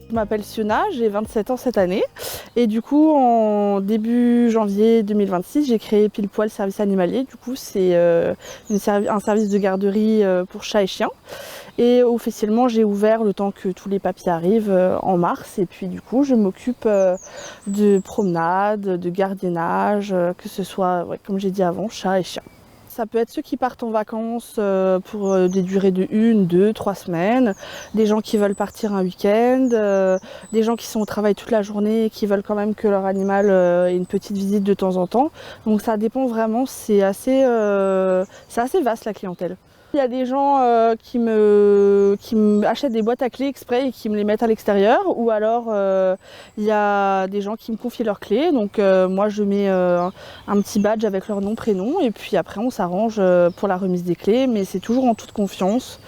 Je m'appelle Siona, j'ai 27 ans cette année et du coup en début janvier 2026 j'ai créé Pile Poil Service Animalier. Du coup c'est un service de garderie pour chats et chiens et officiellement j'ai ouvert le temps que tous les papiers arrivent en mars et puis du coup je m'occupe de promenades, de gardiennage, que ce soit comme j'ai dit avant chats et chiens. Ça peut être ceux qui partent en vacances pour des durées de 1, 2, 3 semaines, des gens qui veulent partir un week-end, des gens qui sont au travail toute la journée et qui veulent quand même que leur animal ait une petite visite de temps en temps. Donc ça dépend vraiment, c'est assez vaste la clientèle. Il y a des gens qui me achètent des boîtes à clés exprès et qui me les mettent à l'extérieur, ou alors il y a des gens qui me confient leurs clés, donc moi je mets un petit badge avec leur nom, prénom, et puis après on s'arrange pour la remise des clés, mais c'est toujours en toute confiance.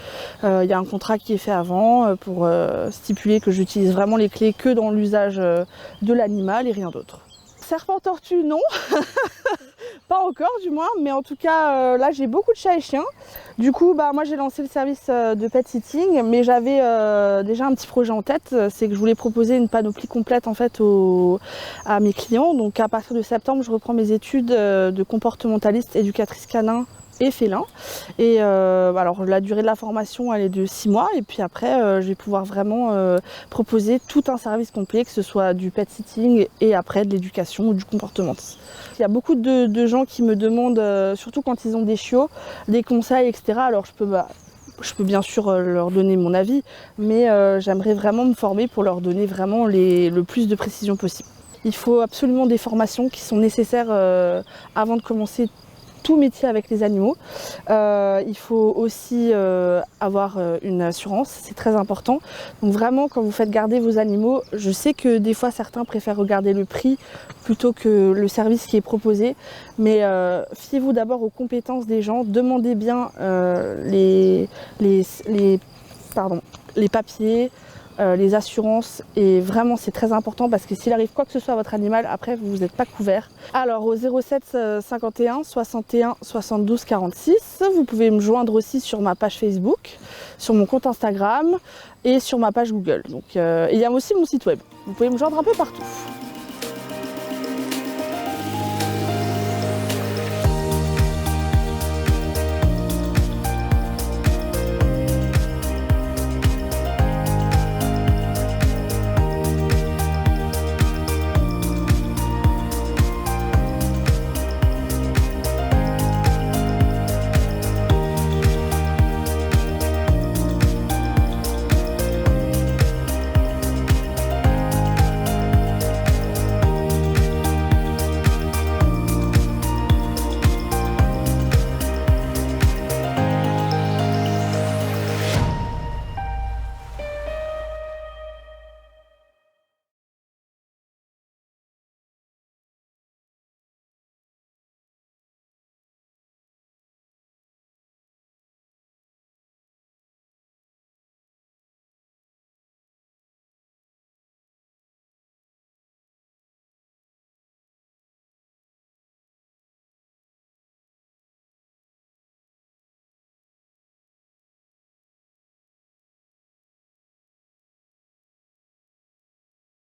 Il y a un contrat qui est fait avant pour stipuler que j'utilise vraiment les clés que dans l'usage de l'animal et rien d'autre. Serpent tortue, non. Pas encore du moins, mais en tout cas là j'ai beaucoup de chats et chiens. Du coup moi j'ai lancé le service de pet sitting, mais j'avais déjà un petit projet en tête, c'est que je voulais proposer une panoplie complète en fait à mes clients. Donc à partir de septembre je reprends mes études de comportementaliste, éducatrice canin et félin. Et alors la durée de la formation elle est de 6 mois et puis après je vais pouvoir vraiment proposer tout un service complet, que ce soit du pet sitting et après de l'éducation ou du comportement. Il y a beaucoup de gens qui me demandent, surtout quand ils ont des chiots, des conseils, etc. Alors je peux bien sûr leur donner mon avis, mais j'aimerais vraiment me former pour leur donner vraiment le plus de précision possible. Il faut absolument des formations qui sont nécessaires avant de commencer tout métier avec les animaux. Il faut aussi avoir une assurance, c'est très important. Donc vraiment quand vous faites garder vos animaux, je sais que des fois certains préfèrent regarder le prix plutôt que le service qui est proposé, mais fiez-vous d'abord aux compétences des gens, demandez bien les papiers, les assurances, et vraiment c'est très important parce que s'il arrive quoi que ce soit à votre animal, après vous n'êtes pas couvert. Alors au 07 51 61 72 46, vous pouvez me joindre aussi sur ma page Facebook, sur mon compte Instagram et sur ma page Google. Donc il y a aussi mon site web, vous pouvez me joindre un peu partout.